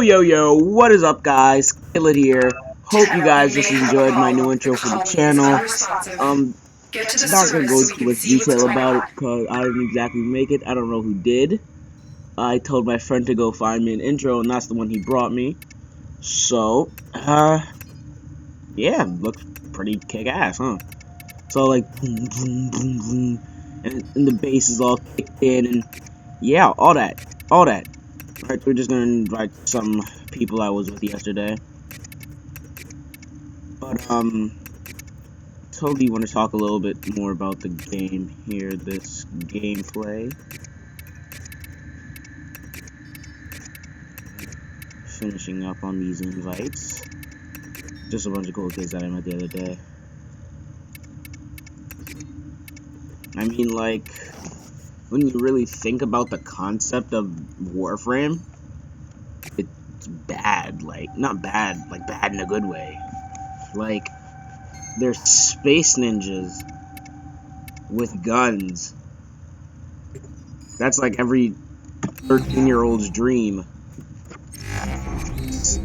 Yo, what is up, guys? Kill it here. Hope you guys just enjoyed my new intro for the channel. Not gonna go too much detail about it because I didn't exactly make it. I don't know who did. I told my friend to go find me an intro, and that's the one he brought me. So, yeah, looks pretty kick-ass, huh? So, like, boom, boom, boom, boom, and the bass is all kicked in, and yeah, all that. Right, we're just gonna invite some people I was with yesterday. But, totally want to talk a little bit more about the game here, this gameplay. Finishing up on these invites. Just a bunch of cool kids that I met the other day. I mean, like, when you really think about the concept of Warframe, it's bad. Like, not bad, like bad in a good way. Like, they're space ninjas with guns. That's like every 13-year-old's dream.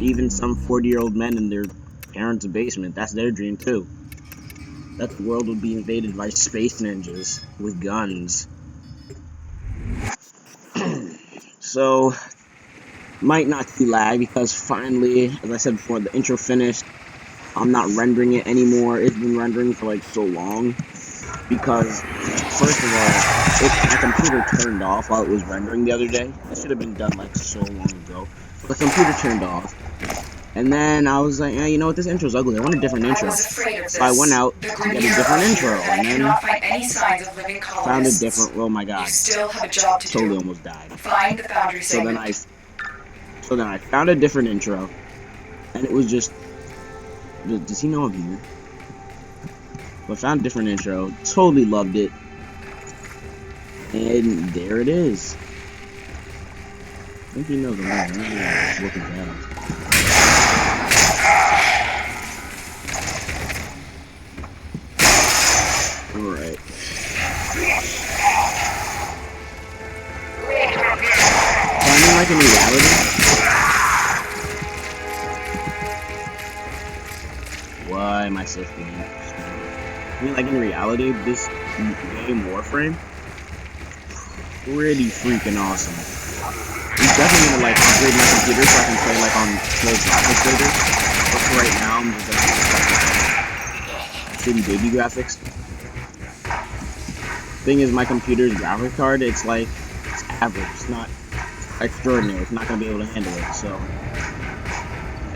Even some 40-year-old men in their parents' basement, that's their dream too. That the world would be invaded by space ninjas with guns. So, might not too lag because finally, as I said before, the intro finished. I'm not rendering it anymore. It's been rendering for like so long because, first of all, my computer turned off while it was rendering the other day. That should have been done like so long ago. But the computer turned off. And then I was like, you know what, this intro's ugly. I want a different intro. So I went out to get a different intro, and then found a different. Oh my god! Totally almost died. So then I found a different intro, and it was just. Does he know I'm here? But I found a different intro. Totally loved it, and there it is. I think he knows I'm here. I'm looking at him. Alright. I mean, like in reality. Why am I so funny? I mean, like in reality, this game Warframe, pretty freaking awesome. I'm definitely gonna like upgrade my computer so I can play like on full graphics later. But for right now, I'm just gonna shitty baby graphics. Thing is, my computer's graphics card, it's like, it's average, it's not extraordinary, it's not going to be able to handle it, so.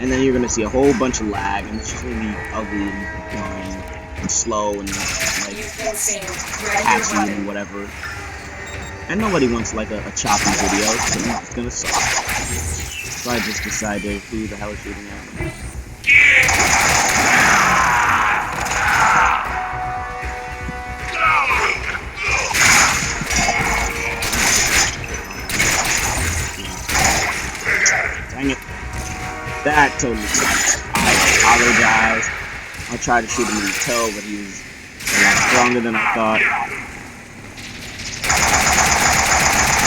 And then you're going to see a whole bunch of lag, and it's just going to be ugly and slow and like patchy and whatever. And nobody wants like a choppy video, so it's going to suck. So I just decided, who the hell is shooting at me? Dang it. That totally sucks. I apologize. I tried to shoot him in the toe, but he was a lot stronger than I thought.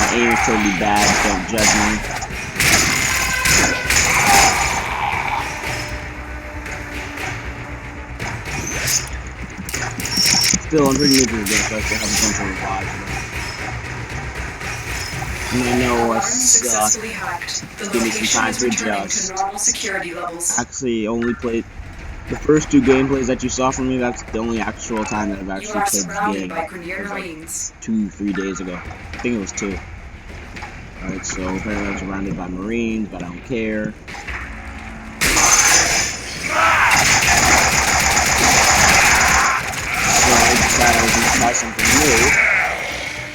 My aim is totally bad, don't judge me. Still, I'm pretty new to the game, so I still have a bunch of revives. And I know I suck. Give me some time to adjust. Actually, only played the first two gameplays that you saw from me. That's the only actual time that I've actually played this game. It was like 2-3 days ago. I think it was 2. Alright, so apparently I was surrounded by Marines, but I don't care. So I decided I was going to try something new.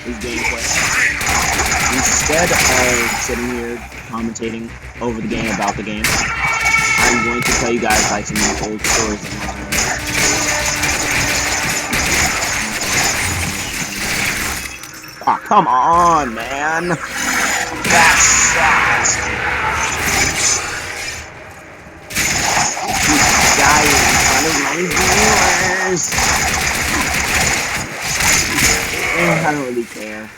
This gameplay. Instead of sitting here commentating over the game about the game, I'm going to tell you guys like some old stories of mine. Ah, come on, man! That sucks! Keep dying in front of my viewers! I don't really care.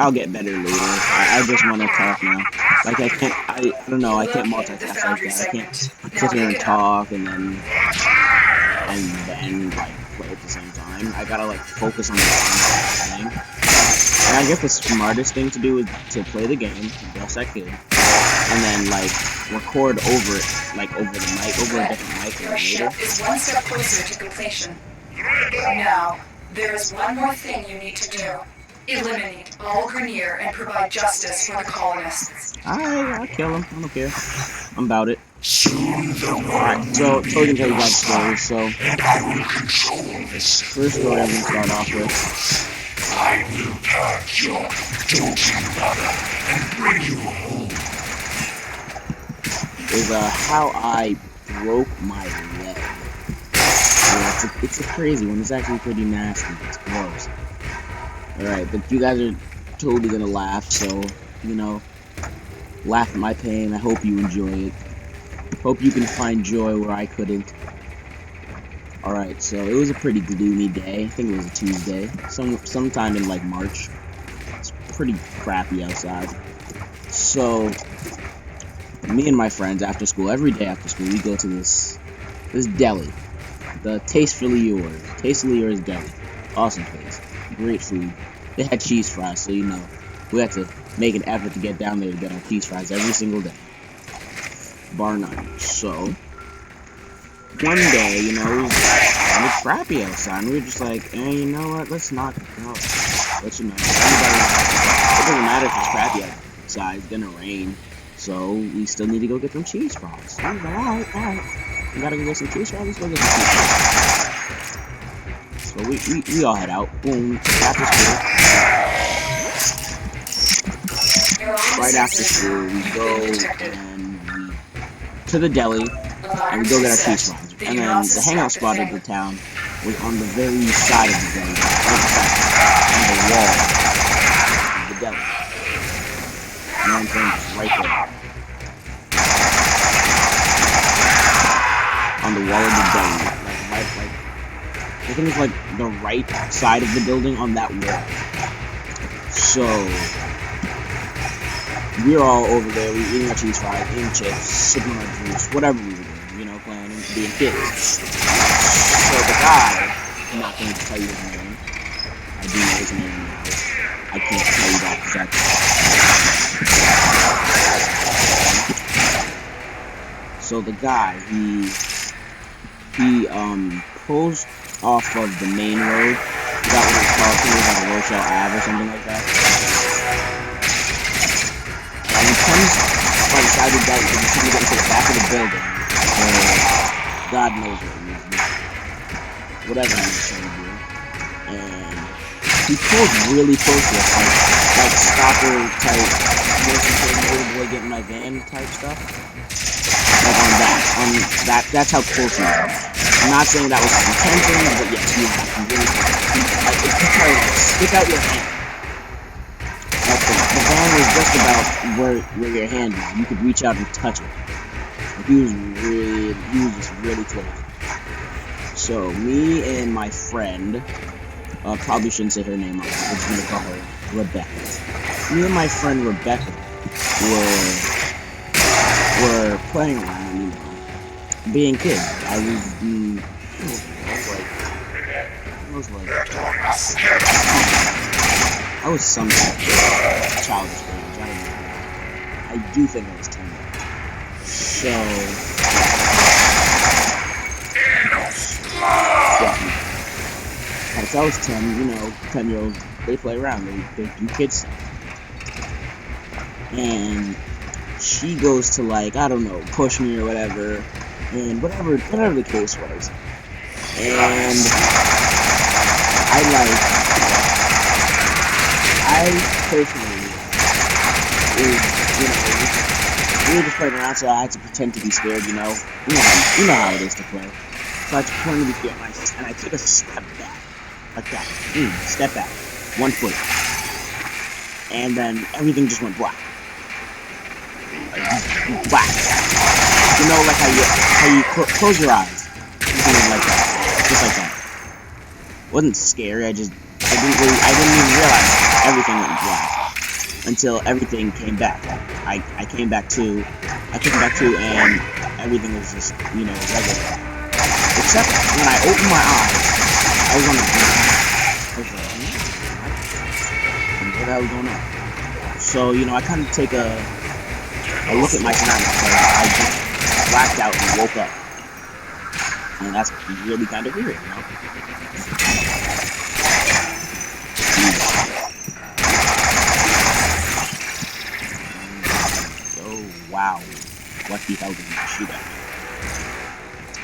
I'll get better later. I just want to talk now. Like I don't know. I You can't located the multitask like foundry that. I can't segment. Now sit here pick and it up. talk and then like play at the same time. I gotta like focus on the game that I'm playing. And I guess the smartest thing to do is to play the game, best I could, and then like record over it, like over the mic, over a Good. different mic Your later. ship is one step closer to completion. Now, there is one more thing you need to do. Eliminate all Grenier and provide justice for the colonists. Alright, I'll kill him. I don't care. I'm about it. Alright, so totally gonna tell you guys a story. So first story I'm gonna start off with I will catch your donkey mother and bring you home. is how I broke my leg. Yeah, it's a crazy one. It's actually pretty nasty. It's gross. Alright, but you guys are totally gonna laugh, so you know, laugh at my pain. I hope you enjoy it. Hope you can find joy where I couldn't. Alright, so it was a pretty gloomy day. I think it was a Tuesday. Sometime in like March. It's pretty crappy outside. So me and my friends after school, every day after school, we go to this deli. The Tastefully Yours deli. Awesome place. Great food. They had cheese fries, so you know, we had to make an effort to get down there to get our cheese fries every single day. Bar none. So one day, you know, it was kind of crappy outside, and we were just like, hey, you know what, let's not go. But you know, it doesn't matter if it's crappy outside, it's gonna rain, so we still need to go get some cheese fries. So I was like, alright, we gotta go get some cheese fries, let's go get some cheese fries. So we all head out, boom, after school. Right after school, we go to the deli, and we go get our cheese fries. And then the hangout spot of the town was on the very side of the deli, right beside on the wall of the deli. You know what I'm saying? Just right there. On the wall of the deli. I think it's like the right side of the building on that wall. So we were all over there, we were eating our cheese fries, eating chips, sipping our juice, whatever we were doing, you know, playing, being kids. So the guy, I'm not going to tell you his name. I do know his name now. I can't tell you that because so the guy, he pulls off of the main road. Is that what it's called? I think it was like a Rochelle Ave or something like that. And he comes by the side of the building because he's trying to get into the back of the building. God knows what he was doing. Whatever he was trying to do. And he pulls really close to us, like stalker type, little boy get in my van type stuff. Like on that, that's how close he was. I'm not saying that was his intention, but yes, he was really close. Like, if you try to stick out your hand, like the van was just about where your hand is. You could reach out and touch it. Like, he was just really close. So me and my friend, probably shouldn't say her name, I'm just gonna call her Rebecca. Me and my friend Rebecca were playing around, you know, being kids. I was some childish age. I don't know. I do think I was 10. So if I was 10, you know, 10-year-olds, they play around, they do kid stuff. And she goes to, like, I don't know, push me or whatever, and whatever the case was. And I personally we were just playing around, so I had to pretend to be scared, you know. You know how it is to play. So I had to pretend to be scared, and I took a step back. Like that. Step back. 1 foot. And then everything just went black. Black. You know, like how you close your eyes. Something like that. Just like that. It wasn't scary, I didn't even realize everything went black. until everything came back. I came back to, and everything was just, regular. Except when I opened my eyes, I was on the ground. I was like, what the hell is going on? So, I kind of take a look at my surroundings, because I just blacked out and woke up. And that's really kind of weird, Oh, wow. What the hell did you shoot at me?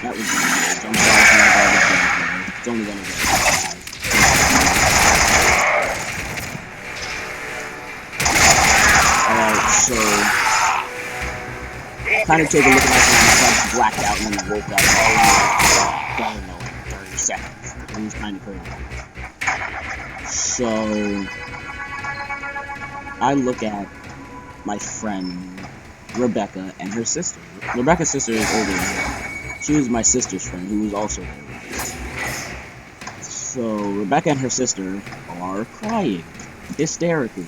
That was weird. I'm sorry for my garbage gameplay. It's only gonna get Alright, so kind of take a look at my surroundings. I just blacked out and then woke up all in, I don't know, 30 seconds. It was kind of crazy. So I look at my friend Rebecca and her sister. Rebecca's sister is older than her. She was my sister's friend, who was also there. So Rebecca and her sister are crying hysterically,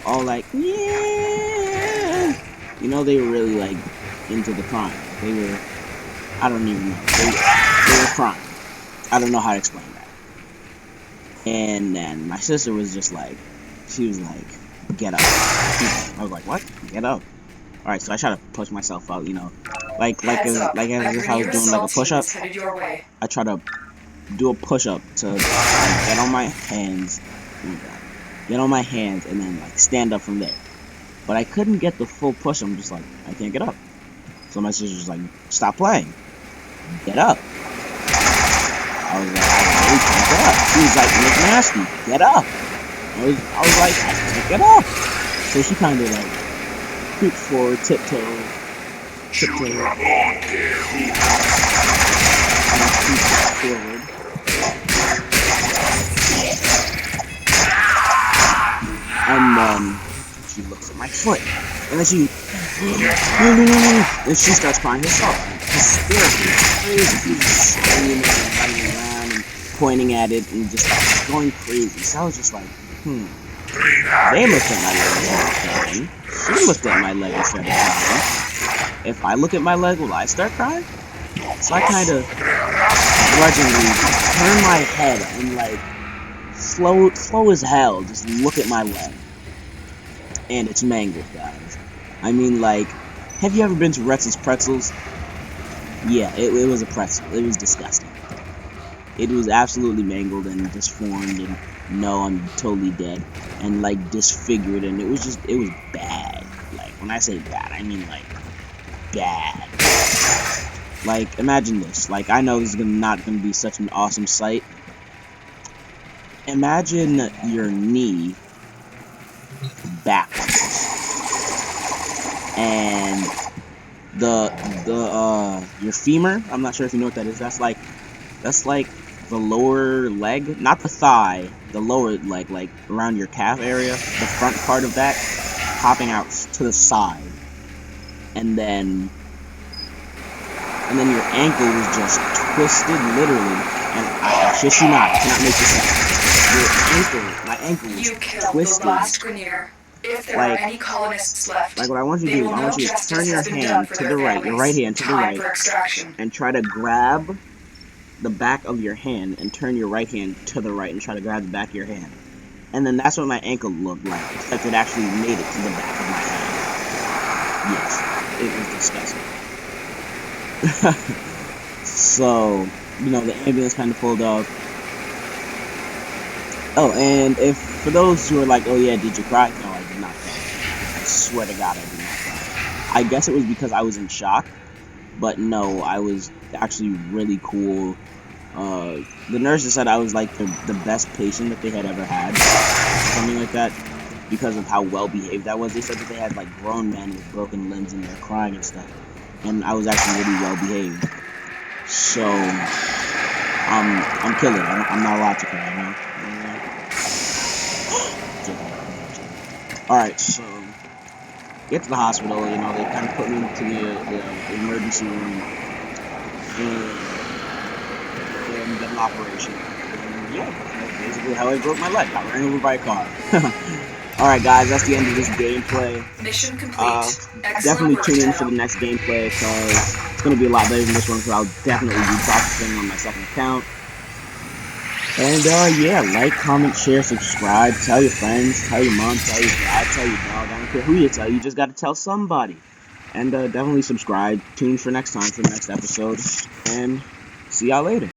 all like, yeah. They were really like into the crying. They were, I don't even know. They were crying. I don't know how to explain that. And then my sister was just like, she was like, get up. I was like, what? Get up. Alright, so I try to push myself out, like as if I was doing like a push-up. I try to do a push-up to get on my hands, and then like stand up from there. But I couldn't get the full push. I'm just like, I can't get up. So my sister's like, stop playing. Get up. I was like, I really can't get up. She was like, look nasty. Get up. I was like, I can't get up. So she kind of like creeped forward, tiptoe. And I creeped forward. And then she looks at my foot. And then she starts crying herself. Hysterically. Crazy. She's just screaming and running around and pointing at it and just going crazy. So I was just like, They looked at my leg and started crying. She looked at my leg and started crying. If I look at my leg, will I start crying? So I kind of grudgingly turn my head and like slow as hell just look at my leg. And it's mangled, guys. I mean, like, have you ever been to Retz's Pretzels? Yeah, it was a pretzel. It was disgusting. It was absolutely mangled and disformed, and no, I'm totally dead, and like disfigured, and it was bad. Like, when I say bad, I mean like bad. Like, imagine this. Like, I know this is not gonna be such an awesome sight. Imagine your knee backwards, and your femur. I'm not sure if you know what that is. That's like the lower leg, not the thigh, the lower leg, like around your calf area, the front part of that, popping out to the side, and then your ankle was just twisted, literally, and I shit you not, I cannot make this up. My ankle was twisted. The last Grenier. If there are any colonists left, like what I want you to do, I want you to turn your hand to the right, your right hand to the right, and try to grab the back of your hand and turn your right hand to the right and try to grab the back of your hand. And then that's what my ankle looked like, except it actually made it to the back of my hand. Yes, it was disgusting. So, the ambulance kind of pulled up. Oh, and for those who are like, oh yeah, did you cry? No, I did not cry. I swear to God, I did not cry. I guess it was because I was in shock, but no, I was actually really cool. The nurses said I was like the best patient that they had ever had, something like that, because of how well behaved I was. They said that they had like grown men with broken limbs and they're crying and stuff, and I was actually really well behaved. So I'm killing. I'm not allowed to cry, Alright, so get to the hospital. They kind of put me into the emergency room and get an operation. And yeah, that's basically how I broke my leg. Got ran over by a car. Alright guys, that's the end of this gameplay. Mission complete. Excellent Definitely work, tune in for Shadow. the next gameplay because it's going to be a lot better than this one because I'll definitely be practicing on my second account. And yeah, like, comment, share, subscribe, tell your friends, tell your mom, tell your dad, tell your dog. I don't care who you tell, you just got to tell somebody. And definitely subscribe. Tune for next time for the next episode. And see y'all later.